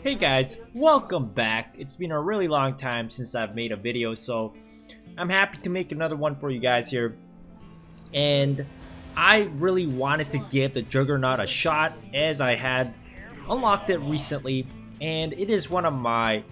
Hey guys, welcome back. It's been a really long time since I've made a video, so I'm happy to make another one for you guys here. And I really wanted to give the Juggernaut a shot as I had unlocked it recently, and it is one of my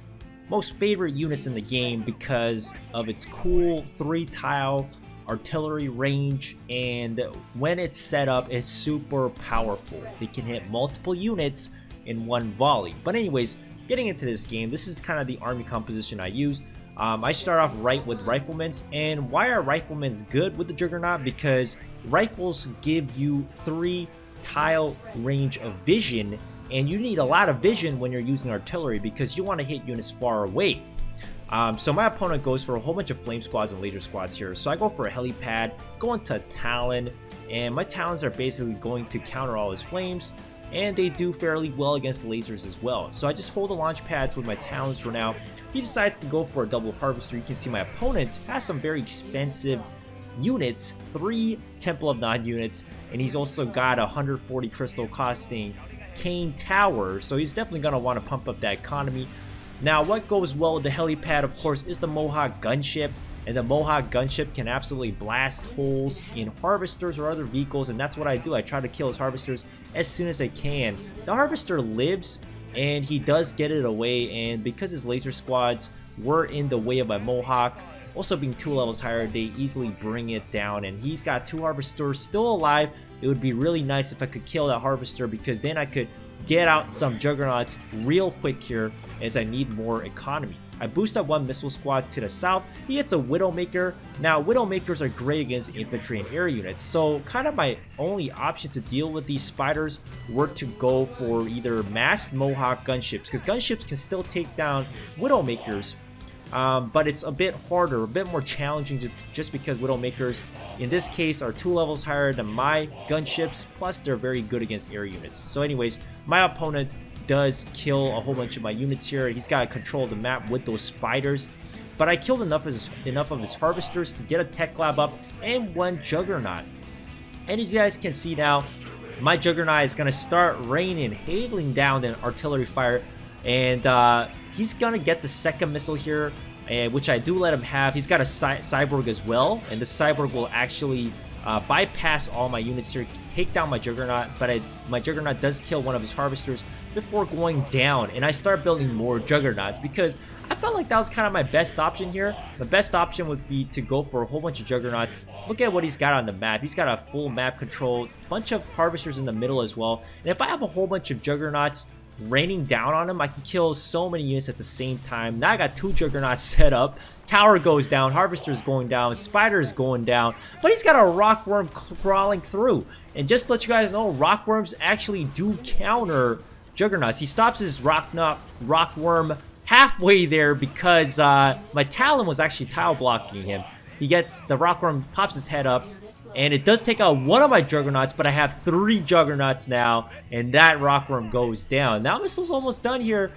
most favorite units in the game because of its cool 3-tile artillery range, and when it's set up, it's super powerful. They can hit multiple units in one volley. But anyways, getting into this game, this is kind of the army composition I use. I start off right with riflemen. And why are riflemen good with the Juggernaut? Because rifles give you 3-tile range of vision, and you need a lot of vision when you're using artillery because you want to hit units far away. So my opponent goes for a whole bunch of flame squads and laser squads here. So I go for a helipad, go into Talon, and my Talons are basically going to counter all his flames, and they do fairly well against lasers as well. So I just hold the launch pads with my Talons for now. He decides to go for a double harvester. You can see my opponent has some very expensive units, 3 Temple of Nod units, and he's also got a 140 crystal costing Cane Tower, so he's definitely going to want to pump up that economy. Now, what goes well with the helipad, of course, is the Mohawk gunship, and the Mohawk gunship can absolutely blast holes in harvesters or other vehicles, and that's what I do. I try to kill his harvesters as soon as I can. The harvester lives, and he does get it away, and because his laser squads were in the way of my Mohawk, also being 2 levels higher, they easily bring it down, and he's got 2 harvesters still alive. It would be really nice if I could kill that harvester, because then I could get out some juggernauts real quick here as I need more economy. I boost up 1 missile squad to the south. He hits a Widowmaker. Now, Widowmakers are great against infantry and air units, so kind of my only option to deal with these spiders were to go for either massed Mohawk gunships, because gunships can still take down Widowmakers, but it's a bit harder, a bit more challenging just because Widowmakers, in this case, are 2 levels higher than my gunships, plus they're very good against air units. So anyways, my opponent does kill a whole bunch of my units here. He's got to control the map with those spiders, but I killed enough of his harvesters to get a tech lab up and 1 Juggernaut. And as you guys can see now, my Juggernaut is going to start raining, hailing down an artillery fire, and he's going to get the second missile here, which I do let him have. He's got a cyborg as well, and the cyborg will actually bypass all my units here, take down my Juggernaut, but my Juggernaut does kill one of his harvesters before going down, and I start building more Juggernauts because I felt like that was kind of my best option here. The best option would be to go for a whole bunch of Juggernauts. Look at what he's got on the map. He's got a full map control, bunch of harvesters in the middle as well, and if I have a whole bunch of Juggernauts raining down on him, I can kill so many units at the same time. Now I got 2 Juggernauts set up. Tower goes down, Harvester's going down, Spider's going down, but he's got a Rockworm crawling through. And just to let you guys know, Rockworms actually do counter Juggernauts. He stops his Rockworm halfway there because my Talon was actually tile blocking him. He gets the Rockworm, pops his head up, and it does take out 1 of my Juggernauts, but I have 3 Juggernauts now, and that Rockworm goes down. Now Missile's almost done here.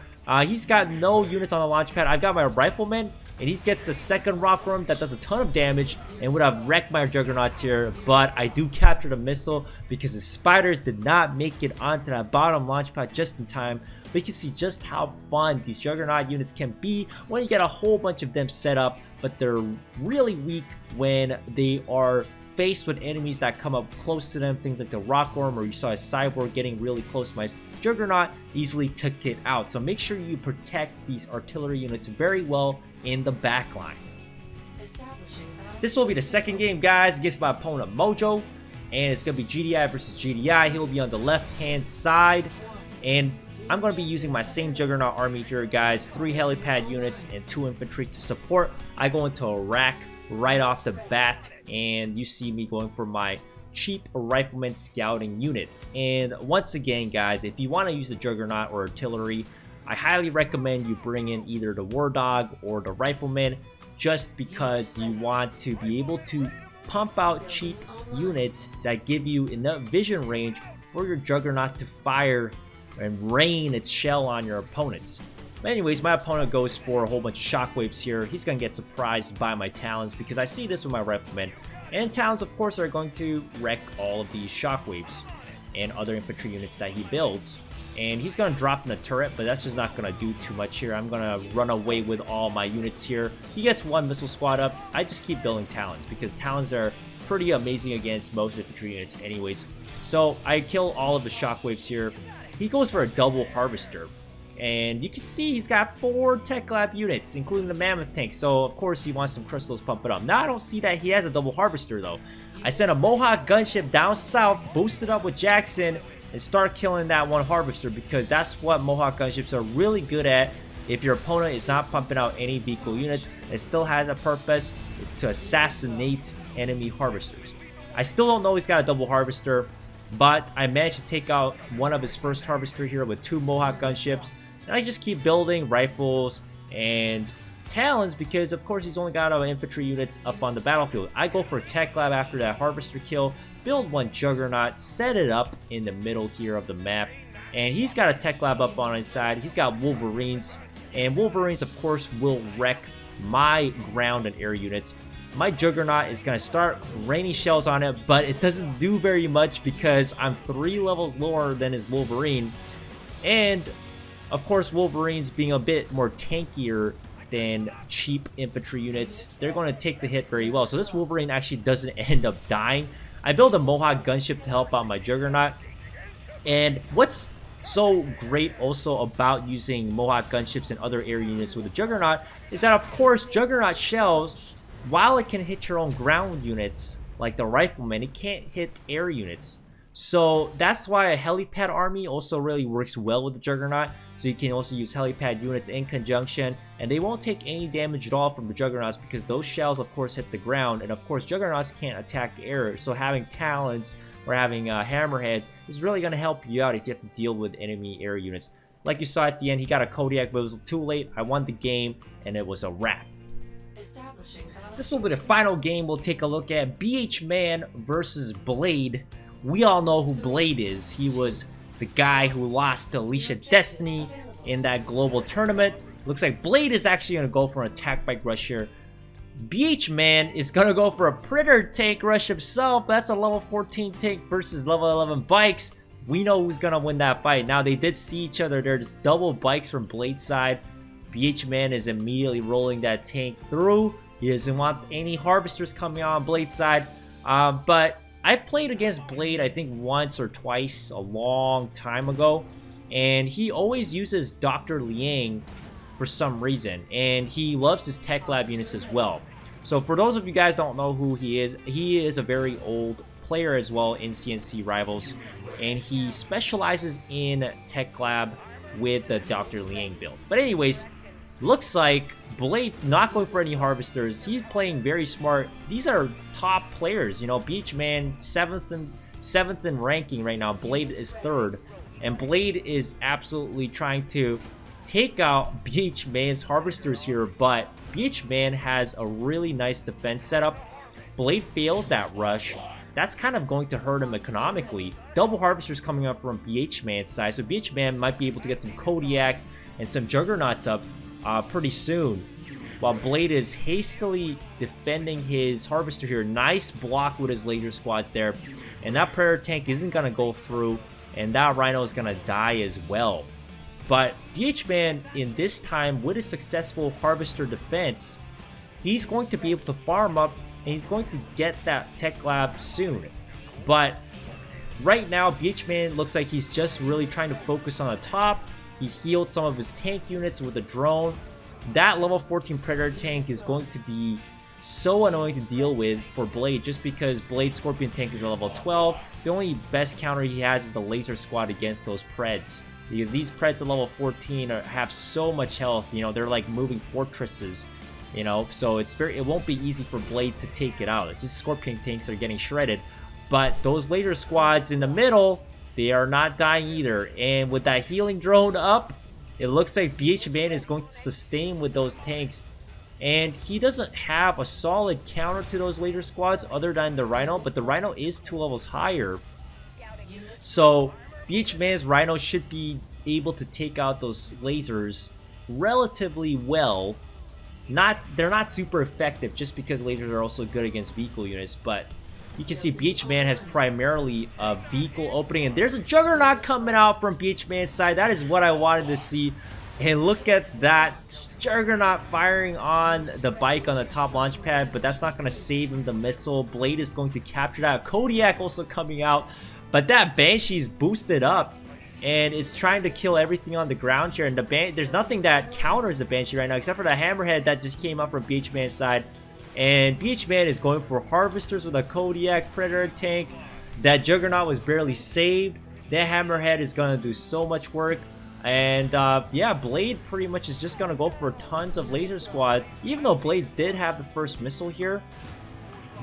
He's got no units on the launch pad. I've got my Rifleman, and he gets a second Rockworm that does a ton of damage and would have wrecked my Juggernauts here, but I do capture the missile because the spiders did not make it onto that bottom launch pad just in time. But you can see just how fun these Juggernaut units can be when you get a whole bunch of them set up, but they're really weak when they are faced with enemies that come up close to them, things like the Rockworm, or you saw a Cyborg getting really close. My Juggernaut easily took it out. So make sure you protect these artillery units very well in the back line. This will be the second game, guys, against my opponent Mojo, and it's going to be GDI versus GDI. He'll be on the left-hand side, and I'm going to be using my same Juggernaut army here, guys. 3 helipad units and 2 infantry to support. I go into a rack right off the bat, and you see me going for my cheap rifleman scouting unit. And once again, guys, if you want to use the Juggernaut or artillery, I highly recommend you bring in either the War Dog or the Rifleman, just because you want to be able to pump out cheap units that give you enough vision range for your Juggernaut to fire and rain its shell on your opponents. But anyways, my opponent goes for a whole bunch of shockwaves here. He's going to get surprised by my Talons because I see this with my Riflemen. And Talons, of course, are going to wreck all of these shockwaves and other infantry units that he builds. and he's gonna drop in the turret, but that's just not gonna do too much here. I'm gonna run away with all my units here. He gets one missile squad up. I just keep building talons because talons are pretty amazing against most infantry units anyways. So I kill all of the shockwaves here. He goes for a double harvester, and you can see he's got 4 tech lab units, including the mammoth tank. So of course he wants some crystals pumping up. Now I don't see that he has a double harvester though. I sent a Mohawk gunship down south, boosted up with Jackson, and start killing that one harvester, because that's what Mohawk gunships are really good at. If your opponent is not pumping out any vehicle units, it still has a purpose. It's to assassinate enemy harvesters. I still don't know he's got a double harvester, but I managed to take out one of his first harvester here with 2 Mohawk gunships. And I just keep building rifles and talons because of course he's only got infantry units up on the battlefield. I go for a tech lab after that harvester kill, build one juggernaut, set it up in the middle here of the map, and he's got a tech lab up on his side. He's got wolverines, and wolverines of course will wreck my ground and air units. My juggernaut is going to start raining shells on it, but it doesn't do very much because I'm 3 levels lower than his wolverine. And of course wolverines being a bit more tankier than cheap infantry units, they're going to take the hit very well. So this wolverine actually doesn't end up dying. I build a Mohawk gunship to help out my juggernaut. And what's so great also about using Mohawk gunships and other air units with a juggernaut is that of course juggernaut shells, while it can hit your own ground units like the rifleman, it can't hit air units. So that's why a helipad army also really works well with the juggernaut. So you can also use helipad units in conjunction, and they won't take any damage at all from the juggernauts because those shells of course hit the ground, and of course juggernauts can't attack air. So having talons or having hammerheads is really going to help you out if you have to deal with enemy air units. Like you saw at the end, he got a Kodiak, but it was too late. I won the game, and it was a wrap. This will be the final game we'll take a look at. BH Man versus Blade. We all know who Blade is. He was the guy who lost to Alicia Destiny in that global tournament. Looks like Blade is actually going to go for an attack bike rush here. BH Man is going to go for a Predator tank rush himself. That's a level 14 tank versus level 11 bikes. We know who's going to win that fight. Now, they did see each other. They're just double bikes from Blade's side. BH Man is immediately rolling that tank through. He doesn't want any harvesters coming on Blade's side. But I've played against Blade, I think, once or twice a long time ago. And he always uses Dr. Liang for some reason. And he loves his tech lab units as well. So for those of you guys don't know who he is a very old player as well in CNC Rivals. And he specializes in tech lab with the Dr. Liang build. But anyways, looks like Blade not going for any harvesters. He's playing very smart. These are top players, you know. Beach Man 7th in ranking right now. Blade is 3rd, and Blade is absolutely trying to take out Beach Man's harvesters here. But Beach Man has a really nice defense setup. Blade fails that rush. That's kind of going to hurt him economically. Double harvesters coming up from BH Man's side, so BH Man might be able to get some Kodiaks and some Juggernauts up pretty soon, while Blade is hastily defending his harvester here. Nice block with his laser squads there, and that Predator tank isn't going to go through, and that Rhino is going to die as well. But BH Man, in this time, with a successful harvester defense, he's going to be able to farm up, and he's going to get that tech lab soon. But right now, BH Man looks like he's just really trying to focus on the top. He healed some of his tank units with a drone. That level 14 Predator tank is going to be so annoying to deal with for Blade, just because Blade's Scorpion tank is a level 12. The only best counter he has is the laser squad against those Preds, because these Preds at level 14 have so much health. You know, they're like moving fortresses, you know, so it won't be easy for Blade to take it out. It's just Scorpion tanks are getting shredded, but those laser squads in the middle, they are not dying either. And with that healing drone up, it looks like BH Man is going to sustain with those tanks. And he doesn't have a solid counter to those laser squads other than the Rhino, but the Rhino is 2 levels higher. So BH Man's Rhino should be able to take out those lasers relatively well. They're not super effective just because lasers are also good against vehicle units, but you can see BH Man has primarily a vehicle opening, and there's a Juggernaut coming out from BH Man's side. That is what I wanted to see. And look at that, Juggernaut firing on the bike on the top launch pad, but that's not going to save him the missile. Blade is going to capture that. Kodiak also coming out, but that Banshee's boosted up, and it's trying to kill everything on the ground here. And there's nothing that counters the Banshee right now, except for the Hammerhead that just came up from BH Man's side. And BH Man is going for Harvesters with a Kodiak Predator tank. That Juggernaut was barely saved. That Hammerhead is going to do so much work. And yeah, Blade pretty much is just going to go for tons of laser squads. Even though Blade did have the first missile here,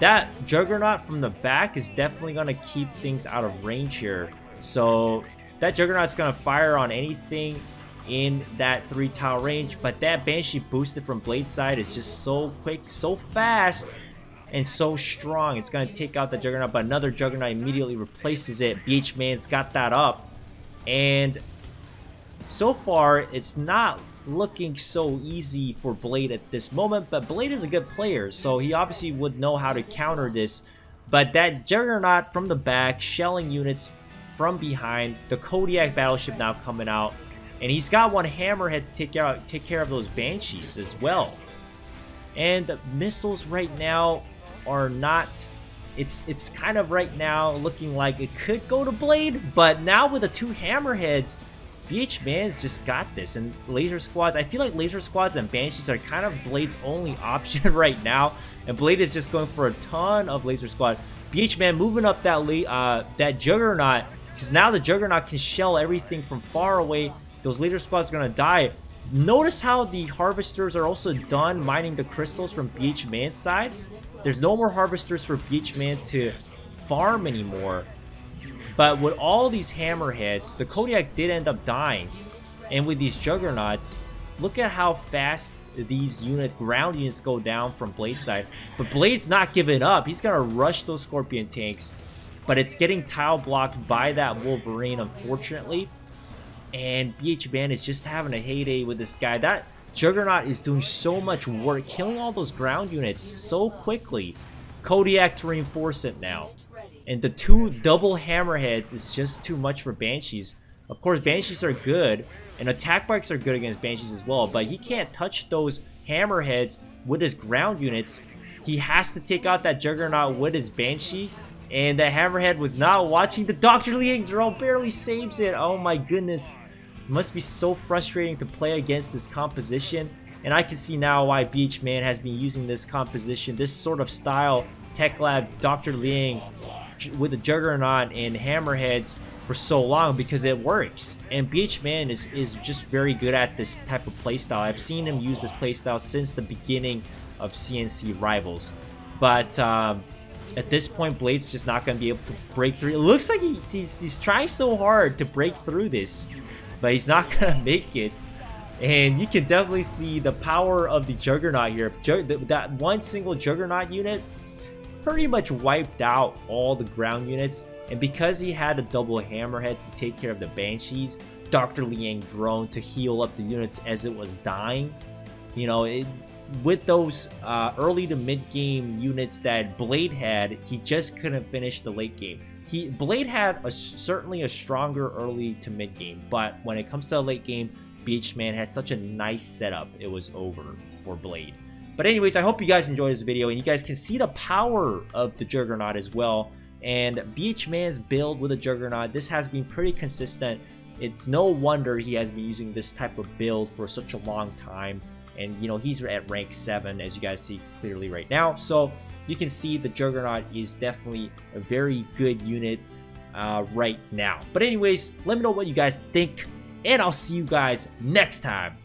that Juggernaut from the back is definitely going to keep things out of range here. So that Juggernaut's going to fire on anything in that 3-tile range. But that Banshee boosted from Blade's side is just so quick, so fast, and so strong. It's going to take out the Juggernaut, but another Juggernaut immediately replaces it. BH Man's got that up. And so far, it's not looking so easy for Blade at this moment, but Blade is a good player, so he obviously would know how to counter this. But that Juggernaut from the back, shelling units from behind, the Kodiak battleship now coming out, and he's got one Hammerhead to take care of those Banshees as well. And the missiles right now are not... It's kind of right now looking like it could go to Blade, but now with the 2 Hammerheads, BH Man's just got this. And laser squads, I feel like laser squads and Banshees are kind of Blade's only option right now. And Blade is just going for a ton of laser squad. BH Man moving up that Juggernaut, because now the Juggernaut can shell everything from far away. Those laser squads are going to die. Notice how the Harvesters are also done mining the crystals from BH Man's side. There's no more Harvesters for BH Man to farm anymore. But with all these Hammerheads, the Kodiak did end up dying. And with these Juggernauts, look at how fast these ground units go down from Blade's side. But Blade's not giving up. He's going to rush those Scorpion tanks. But it's getting tile blocked by that Wolverine, unfortunately. And BH Man is just having a heyday with this guy. That Juggernaut is doing so much work, killing all those ground units so quickly. Kodiak to reinforce it now. And the 2 double Hammerheads is just too much for Banshees. Of course, Banshees are good, and attack bikes are good against Banshees as well, but he can't touch those Hammerheads with his ground units. He has to take out that Juggernaut with his Banshee, and the Hammerhead was not watching. The Dr. Liang drone barely saves it. Oh my goodness. It must be so frustrating to play against this composition, and I can see now why BH Man has been using this composition, this sort of style, Tech Lab, Dr. Liang, with the Juggernaut and Hammerheads for so long, because it works. And BH Man is just very good at this type of playstyle. I've seen him use this playstyle since the beginning of CNC Rivals. But at this point, Blade's just not going to be able to break through. It looks like he's trying so hard to break through this, but he's not going to make it. And you can definitely see the power of the Juggernaut here. That one single Juggernaut unit pretty much wiped out all the ground units, and because he had a double Hammerheads to take care of the Banshees, Dr. Liang drone to heal up the units as it was dying, you know, with those early to mid game units that Blade had, he just couldn't finish the late game. Blade had certainly a stronger early to mid game, but when it comes to the late game, BH Man had such a nice setup, it was over for Blade. But anyways, I hope you guys enjoyed this video, and you guys can see the power of the Juggernaut as well. And BH Man's build with the Juggernaut, this has been pretty consistent. It's no wonder he has been using this type of build for such a long time. And, you know, he's at rank 7, as you guys see clearly right now. So you can see the Juggernaut is definitely a very good unit right now. But anyways, let me know what you guys think, and I'll see you guys next time.